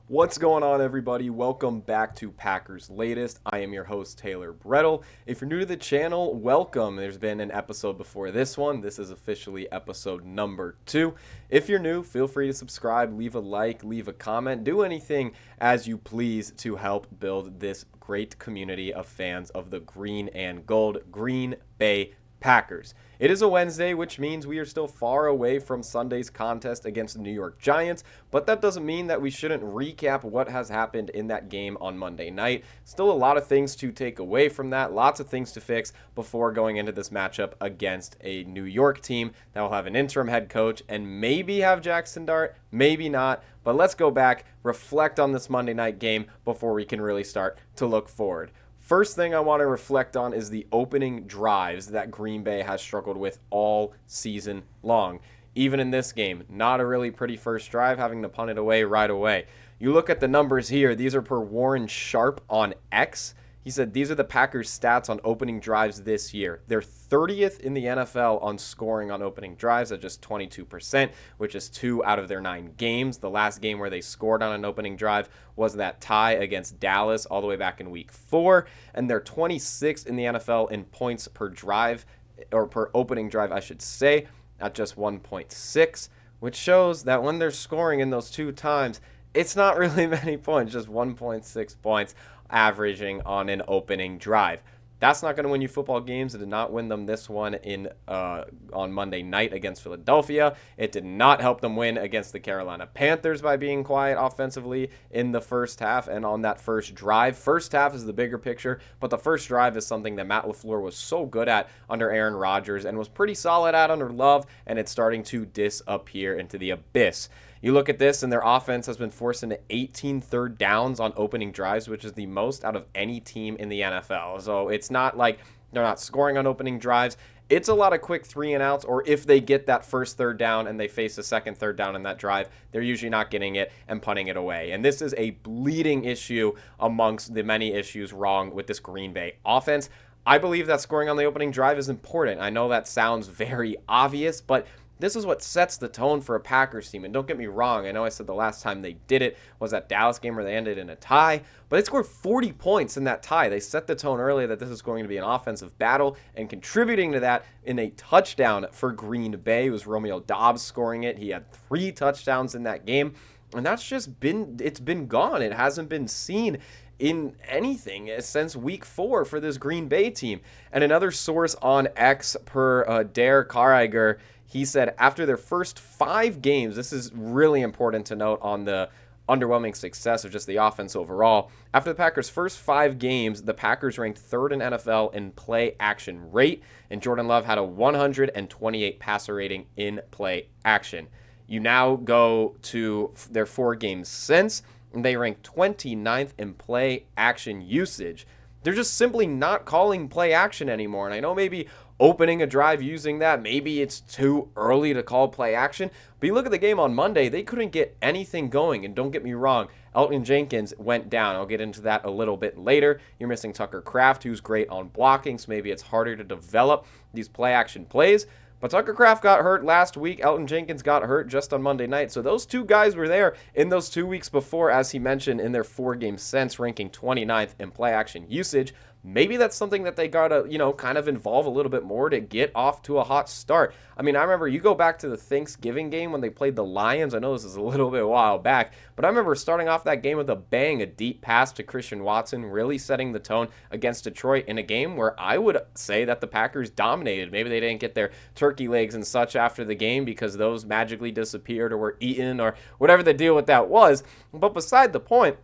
What's going on, everybody? Welcome back to Packers Latest. I am your host, Taylor Bretl. If you're new to the channel, welcome. There's been an episode before this one. This is officially episode number 2. If you're new, feel free to subscribe, leave a like, leave a comment, do anything as you please to help build this great community of fans of the green and gold Green Bay Packers. It is a Wednesday, which means we are still far away from Sunday's contest against the New York Giants, but that doesn't mean that we shouldn't recap what has happened in that game on Monday night. Still a lot of things to take away from that, lots of things to fix before going into this matchup against a New York team that will have an interim head coach and maybe have Jackson Dart, maybe not. But let's go back, reflect on this Monday night game before we can really start to look forward. First thing I want to reflect on is the opening drives that Green Bay has struggled with all season long. Even in this game, not a really pretty first drive, having to punt it away right away. You look at the numbers here, these are per Warren Sharp on X. He said these are the Packers' stats on opening drives this year. They're 30th in the NFL on scoring on opening drives at just 22%, which is 2 out of their 9 games. The last game where they scored on an opening drive was that tie against Dallas all the way back in week 4. And they're 26th in the NFL in points per drive, or per opening drive, I should say, at just 1.6, which shows that when they're scoring in those 2 times, it's not really many points, just 1.6 points averaging on an opening drive. That's not going to win you football games. It did not win them this one on Monday night against Philadelphia. It did not help them win against the Carolina Panthers by being quiet offensively in the first half and on that first drive. First half is the bigger picture, but the first drive is something that Matt LaFleur was so good at under Aaron Rodgers and was pretty solid at under Love, and it's starting to disappear into the abyss. You look at this, and their offense has been forced into 18 third downs on opening drives, which is the most out of any team in the NFL. So it's not like they're not scoring on opening drives. It's a lot of quick 3-and-outs, or if they get that first third down and they face a second third down in that drive, they're usually not getting it and punting it away. And this is a bleeding issue amongst the many issues wrong with this Green Bay offense. I believe that scoring on the opening drive is important. I know that sounds very obvious, but this is what sets the tone for a Packers team. And don't get me wrong, I know I said the last time they did it was that Dallas game where they ended in a tie, but they scored 40 points in that tie. They set the tone early that this is going to be an offensive battle, and contributing to that in a touchdown for Green Bay was Romeo Doubs scoring it. He had 3 touchdowns in that game, and that's just it's been gone. It hasn't been seen in anything since week 4 for this Green Bay team. And another source on X per Dare Carriger, he said after their first 5 games, this is really important to note on the underwhelming success of just the offense overall. After the Packers' first 5 games, the Packers ranked 3rd in NFL in play action rate, and Jordan Love had a 128 passer rating in play action. You now go to their 4 games since, and they rank 29th in play action usage. They're just simply not calling play action anymore. And I know maybe opening a drive using that, maybe it's too early to call play action. But you look at the game on Monday, they couldn't get anything going. And don't get me wrong, Elgton Jenkins went down. I'll get into that a little bit later. You're missing Tucker Kraft, who's great on blocking, so maybe it's harder to develop these play action plays. But Tucker Kraft got hurt last week. Elgton Jenkins got hurt just on Monday night. So those 2 guys were there in those 2 weeks before, as he mentioned, in their 4 games since, ranking 29th in play action usage. Maybe that's something that they got to, kind of involve a little bit more to get off to a hot start. I mean, I remember you go back to the Thanksgiving game when they played the Lions. I know this is a little bit a while back, but I remember starting off that game with a bang, a deep pass to Christian Watson, really setting the tone against Detroit in a game where I would say that the Packers dominated. Maybe they didn't get their turkey legs and such after the game because those magically disappeared or were eaten or whatever the deal with that was. But beside the point,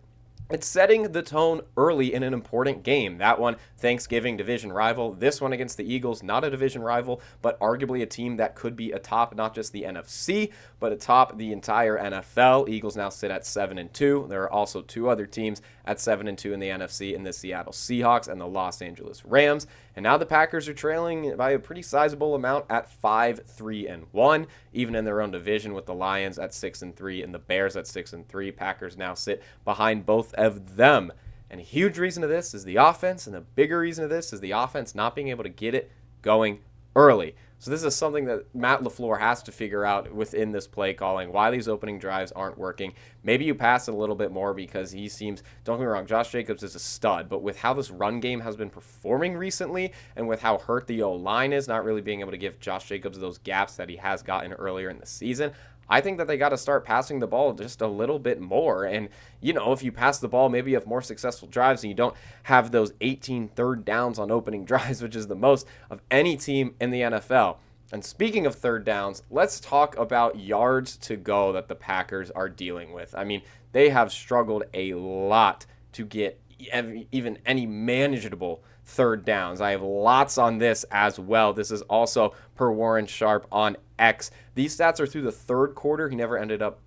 it's setting the tone early in an important game. That one, Thanksgiving division rival. This one against the Eagles, not a division rival, but arguably a team that could be atop not just the NFC, but atop the entire NFL. Eagles now sit at 7-2. There are also 2 other teams at 7-2 in the NFC, in the Seattle Seahawks and the Los Angeles Rams. And now the Packers are trailing by a pretty sizable amount at 5-3-1, even in their own division with the Lions at 6-3 and the Bears at 6-3. Packers now sit behind both of them. And a huge reason of this is the offense, and the bigger reason of this is the offense not being able to get it going early. So this is something that Matt LaFleur has to figure out within this play calling, why these opening drives aren't working. Maybe you pass it a little bit more because he seems, don't get me wrong, Josh Jacobs is a stud, but with how this run game has been performing recently and with how hurt the O-line is, not really being able to give Josh Jacobs those gaps that he has gotten earlier in the season, I think that they got to start passing the ball just a little bit more. And, if you pass the ball, maybe you have more successful drives and you don't have those 18 third downs on opening drives, which is the most of any team in the NFL. And speaking of third downs, let's talk about yards to go that the Packers are dealing with. I mean, they have struggled a lot to get even any manageable third downs. I have lots on this as well. This is also per Warren Sharp on X. These stats are through the third quarter. He never ended up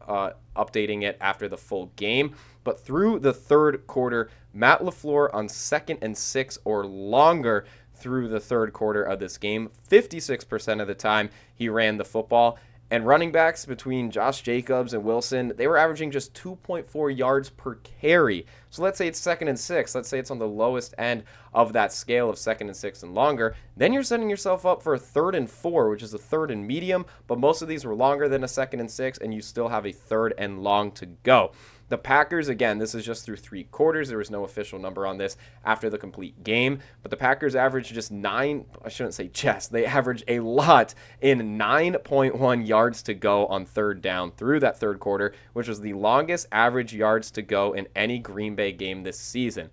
updating it after the full game. But through the third quarter, Matt LaFleur on 2nd and 6 or longer through the third quarter of this game, 56% of the time he ran the football. And running backs between Josh Jacobs and Wilson, they were averaging just 2.4 yards per carry. So let's say it's 2nd and 6. Let's say it's on the lowest end of that scale of 2nd and 6 and longer. Then you're setting yourself up for a 3rd and 4, which is a 3rd and medium. But most of these were longer than a 2nd and 6, and you still have a 3rd and long to go. The Packers, again, this is just through 3 quarters. There was no official number on this after the complete game. But the Packers averaged just they averaged a lot in 9.1 yards to go on 3rd down through that third quarter, which was the longest average yards to go in any Green Bay game this season.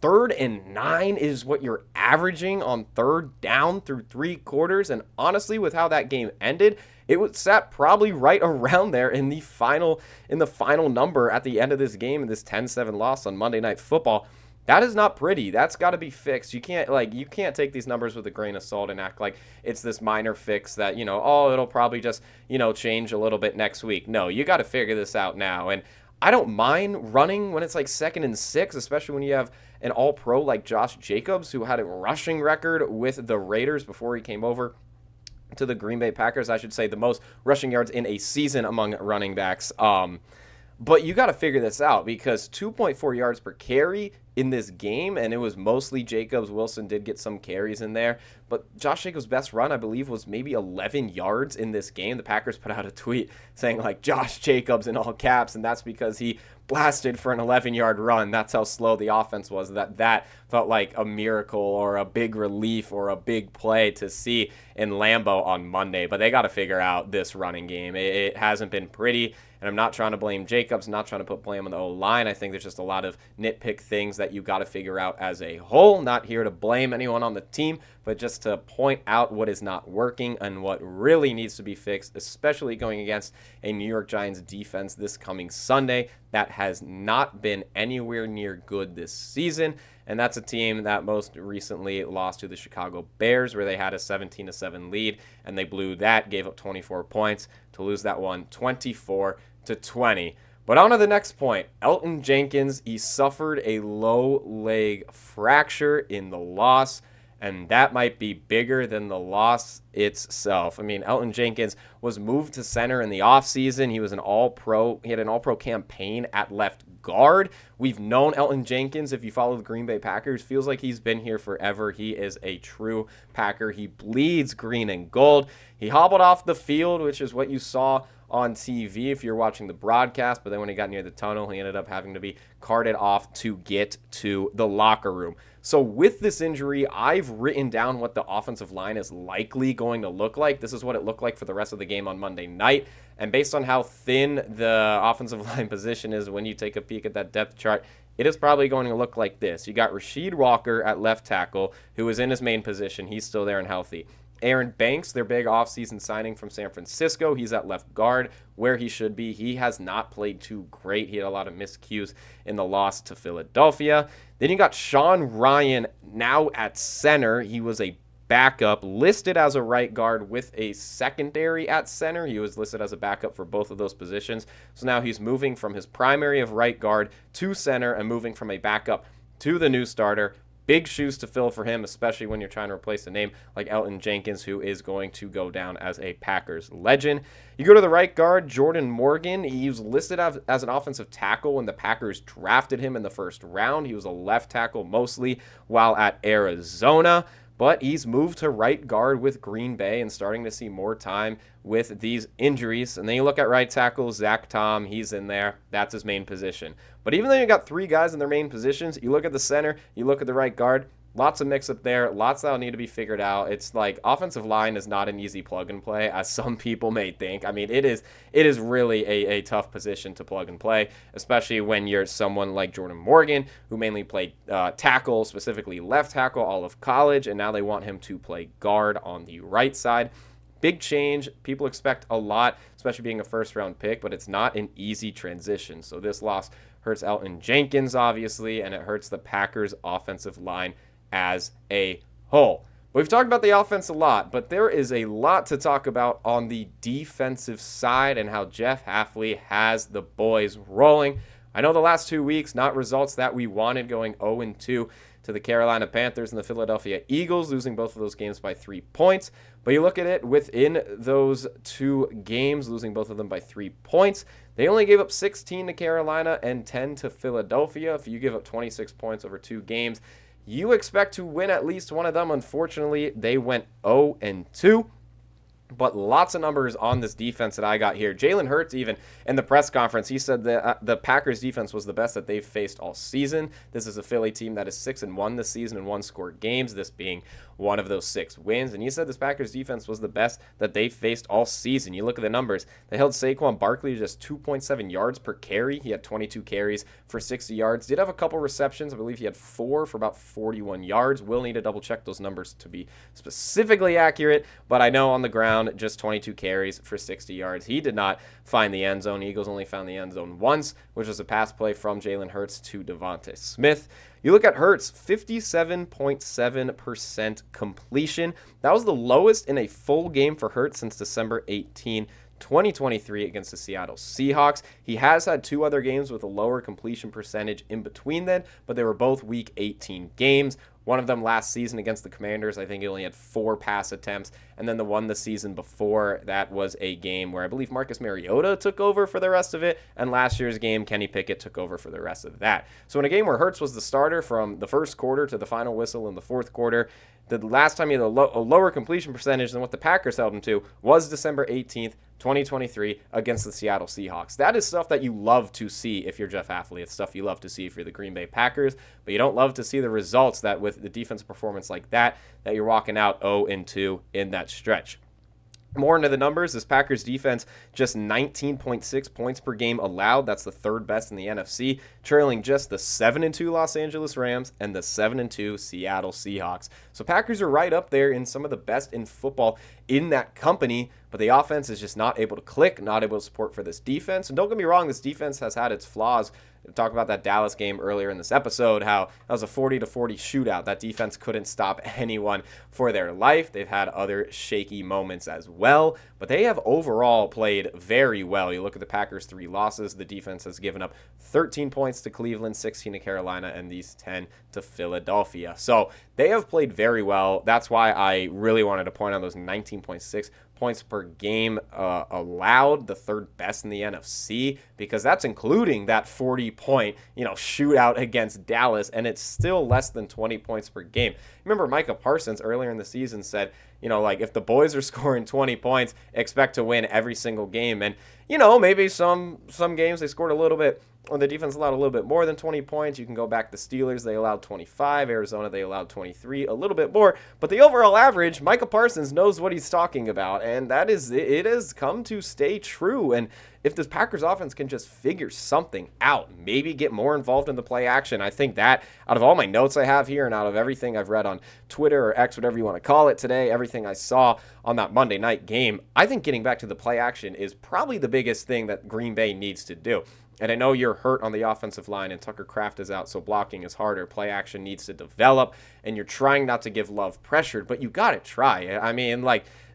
3rd and 9 is what you're averaging on 3rd down through 3 quarters. And honestly, with how that game ended, it was sat probably right around there in the final number at the end of this game, in this 10-7 loss on Monday Night Football. That is not pretty. That's got to be fixed. You can't take these numbers with a grain of salt and act like it's this minor fix that, it'll probably just, change a little bit next week. No, you got to figure this out now. And I don't mind running when it's like 2nd and 6, especially when you have an all-pro like Josh Jacobs, who had a rushing record with the Raiders before he came over to the Green Bay Packers. I should say the most rushing yards in a season among running backs. But you got to figure this out because 2.4 yards per carry in this game, and it was mostly Jacobs. Wilson did get some carries in there, but Josh Jacobs' best run, I believe, was maybe 11 yards in this game. The Packers put out a tweet saying, Josh Jacobs in all caps, and that's because he blasted for an 11-yard run. That's how slow the offense was. That felt like a miracle or a big relief or a big play to see in Lambeau on Monday. But they got to figure out this running game. It hasn't been pretty, and I'm not trying to blame Jacobs. I'm not trying to put blame on the O-line. I think there's just a lot of nitpick things that you got to figure out as a whole. Not here to blame anyone on the team, but just to point out what is not working and what really needs to be fixed, especially going against a New York Giants defense this coming Sunday that has not been anywhere near good this season. And that's a team that most recently lost to the Chicago Bears, where they had a 17-7 lead, and they blew that, gave up 24 points to lose that one 24-20. But on to the next point. Elgton Jenkins, he suffered a low leg fracture in the loss, and that might be bigger than the loss itself. I mean, Elgton Jenkins was moved to center in the offseason. He was an all-pro. He had an all-pro campaign at left guard. We've known Elgton Jenkins, if you follow the Green Bay Packers, feels like he's been here forever. He is a true Packer. He bleeds green and gold. He hobbled off the field, which is what you saw on TV if you're watching the broadcast, but then when he got near the tunnel, he ended up having to be carted off to get to the locker room. So with this injury, I've written down what the offensive line is likely going to look like. This is what it looked like for the rest of the game on Monday night. And based on how thin the offensive line position is when you take a peek at that depth chart, it is probably going to look like this. You got Rasheed Walker at left tackle, who is in his main position. He's still there and healthy. Aaron Banks, their big offseason signing from San Francisco, he's at left guard where he should be. He has not played too great. He had a lot of miscues in the loss to Philadelphia. Then you got Sean Ryan now at center. He was a backup, listed as a right guard with a secondary at center. He was listed as a backup for both of those positions. So now he's moving from his primary of right guard to center and moving from a backup to the new starter. Big shoes to fill for him, especially when you're trying to replace a name like Elgton Jenkins, who is going to go down as a Packers legend. You go to the right guard, Jordan Morgan. He was listed as an offensive tackle when the Packers drafted him in the first round. He was a left tackle mostly while at Arizona. but he's moved to right guard with Green Bay and starting to see more time with these injuries. And then you look at right tackle, Zach Tom, he's in there. That's his main position. But even though you got three guys in their main positions, you look at the center, you look at the right guard, lots of mix up there, lots that'll need to be figured out. It's like offensive line is not an easy plug and play, as some people may think. I mean, it is really a tough position to plug and play, especially when you're someone like Jordan Morgan, who mainly played tackle, specifically left tackle, all of college, and now they want him to play guard on the right side. Big change. People expect a lot, especially being a first-round pick, but it's not an easy transition. So this loss hurts Elton Jenkins, obviously, and it hurts the Packers' offensive line as a whole. We've talked about the offense a lot, but there is a lot to talk about on the defensive side and how Jeff Hafley has the boys rolling. I know the last 2 weeks, not results that we wanted, going 0-2 to the Carolina Panthers and the Philadelphia Eagles, losing both of those games by 3 points. But you look at it within those 2 games, losing both of them by 3 points. They only gave up 16 to Carolina and 10 to Philadelphia. If you give up 26 points over 2 games, you expect to win at least one of them. Unfortunately, they went 0-2. But lots of numbers on this defense that I got here. Jalen Hurts, even in the press conference, he said that the Packers defense was the best that they've faced all season. This is a Philly team that is 6-1 this season in one-score games, this being one of those 6 wins. And he said this Packers defense was the best that they faced all season. You look at the numbers. They held Saquon Barkley to just 2.7 yards per carry. He had 22 carries for 60 yards. Did have a couple receptions. I believe he had 4 for about 41 yards. We'll need to double check those numbers to be specifically accurate, but I know on the ground, just 22 carries for 60 yards. He did not find the end zone. Eagles only found the end zone once, which was a pass play from Jalen Hurts to Devontae Smith. You look at Hurts, 57.7% completion. That was the lowest in a full game for Hurts since December 18, 2023 against the Seattle Seahawks. He has had 2 other games with a lower completion percentage in between then, but they were both Week 18 games. One of them last season against the Commanders, I think he only had 4 pass attempts. And then the one the season before, that was a game where I believe Marcus Mariota took over for the rest of it. And last year's game, Kenny Pickett took over for the rest of that. So in a game where Hurts was the starter from the first quarter to the final whistle in the fourth quarter, the last time he had a lower completion percentage than what the Packers held him to was December 18th, 2023 against the Seattle Seahawks. That is stuff that you love to see if you're Jeff Hafley. It's stuff you love to see if you're the Green Bay Packers, but you don't love to see the results that with the defensive performance like that you're walking out 0-2 in that stretch. More into the numbers, this Packers defense just 19.6 points per game allowed. That's the 3rd best in the NFC, trailing just the 7-2 Los Angeles Rams and the 7-2 Seattle Seahawks. So Packers are right up there in some of the best in football in that company, but the offense is just not able to click, not able to support for this defense. And don't get me wrong, this defense has had its flaws. Talk about that Dallas game earlier in this episode, how that was a 40-40 shootout. That defense couldn't stop anyone for their life. They've had other shaky moments as well, but they have overall played very well. You look at the Packers' 3 losses. The defense has given up 13 points to Cleveland, 16 to Carolina, and these 10 to Philadelphia. So they have played very well. That's why I really wanted to point out those 19.6 points per game allowed, the 3rd best in the NFC, because that's including that 40-point shootout against Dallas, and it's still less than 20 points per game. Remember, Micah Parsons earlier in the season said, if the boys are scoring 20 points, expect to win every single game. And maybe some games they scored a little bit, or the defense allowed a little bit more than 20 points. You can go back to Steelers. They allowed 25. Arizona, they allowed 23, a little bit more. But the overall average, Micah Parsons knows what he's talking about, and it has come to stay true. And if this Packers offense can just figure something out, maybe get more involved in the play action, I think that out of all my notes I have here and out of everything I've read on Twitter or X, whatever you want to call it today, everything I saw on that Monday night game, I think getting back to the play action is probably the biggest thing that Green Bay needs to do. And I know you're hurt on the offensive line and Tucker Kraft is out, so blocking is harder. Play action needs to develop, and you're trying not to give Love pressure, but you got to try. I mean,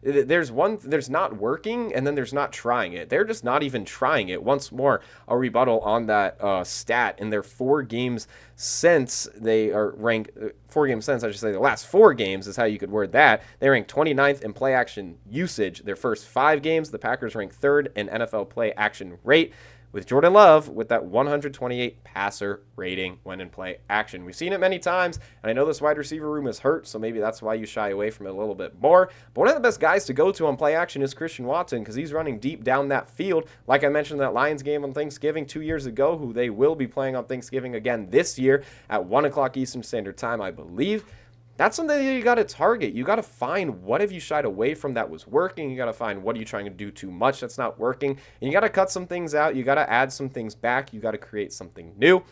there's not working, and then there's not trying it. They're just not even trying it. Once more, a rebuttal on that stat. In their 4 games since, they are ranked 4 games since, I should say the last 4 games is how you could word that. They ranked 29th in play action usage. Their first 5 games, the Packers ranked 3rd in NFL play action rate. with Jordan Love with that 128 passer rating when in play action. We've seen it many times, and I know this wide receiver room is hurt, so maybe that's why you shy away from it a little bit more. But one of the best guys to go to on play action is Christian Watson, because he's running deep down that field. Like I mentioned, that Lions game on Thanksgiving 2 years ago, who they will be playing on Thanksgiving again this year at 1 o'clock Eastern Standard Time, I believe. That's something that you got to target. You got to find what have you shied away from that was working. You got to find what are you trying to do too much that's not working. And you got to cut some things out. You got to add some things back. You got to create something new.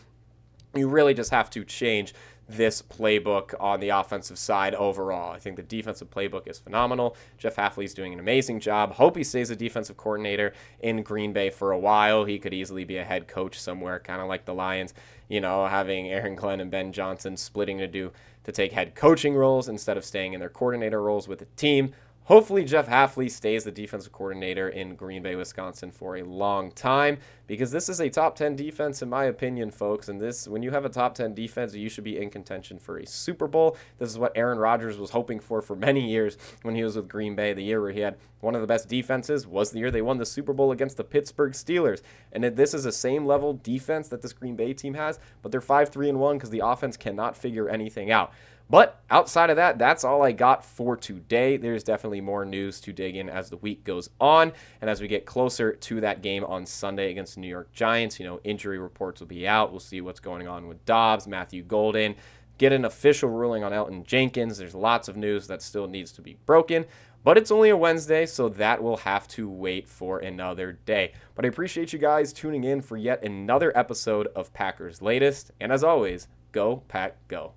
You really just have to change this playbook on the offensive side overall. I think the defensive playbook is phenomenal. Jeff Hafley's doing an amazing job. Hope he stays a defensive coordinator in Green Bay for a while. He could easily be a head coach somewhere, kind of like the Lions, having Aaron Glenn and Ben Johnson splitting to take head coaching roles instead of staying in their coordinator roles with the team. Hopefully Jeff Hafley stays the defensive coordinator in Green Bay, Wisconsin for a long time, because this is a top 10 defense in my opinion, folks. And when you have a top 10 defense, you should be in contention for a Super Bowl. This is what Aaron Rodgers was hoping for many years when he was with Green Bay. The year where he had one of the best defenses was the year they won the Super Bowl against the Pittsburgh Steelers. And this is the same level defense that this Green Bay team has, but they're 5-3-1 because the offense cannot figure anything out. But outside of that, that's all I got for today. There's definitely more news to dig in as the week goes on. And as we get closer to that game on Sunday against the New York Giants, injury reports will be out. We'll see what's going on with Dobbs, Matthew Golden, get an official ruling on Elton Jenkins. There's lots of news that still needs to be broken. But it's only a Wednesday, so that will have to wait for another day. But I appreciate you guys tuning in for yet another episode of Packers Latest. And as always, go Pack Go.